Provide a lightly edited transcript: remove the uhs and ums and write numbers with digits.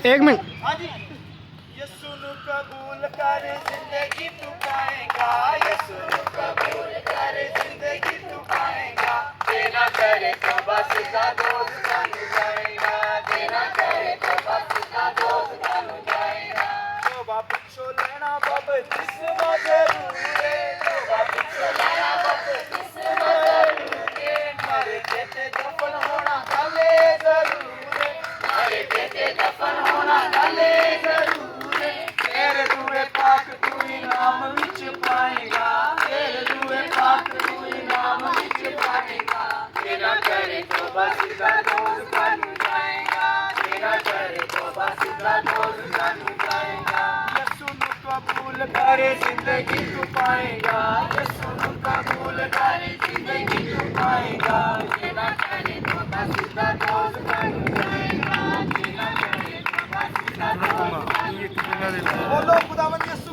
एक मिनट। हाँ जी। यीशु नु कबूल कर जिंदगी तू पाएगा, यीशु नु कबूल कर जिंदगी तू पाएगा, तेरा करे तो बस का दोस्त बन जाएगा, तेरा करे तो बस का दोस्त बन जाएगा। तो पिछो लेना बपतिस्मा जरूर है, तो पिछो लेना बपतिस्मा जरूर है, मरे के ते दफन होना कले जरूर है, मरे के ते दफन होना कले जरूर है, तेरे रूहे पाक तू इनाम विच पाएगा, तेरे रूहे पाक तू इनाम विच पाएगा, तेरा करे तो बस का दोस्त बन जाएगा, तेरा करे तो बस का दोस्त बन जाएगा। यीशु नु कबूल करे जिंदगी तू पाएगा, यीशु नु कबूल करे जिंदगी तू पाएगा, तेरा करे तो बस का दोस्त बन जाएगा, तेरा करे तो बस का दोस्त बन जाएगा। बोलो खुदावंद यीशु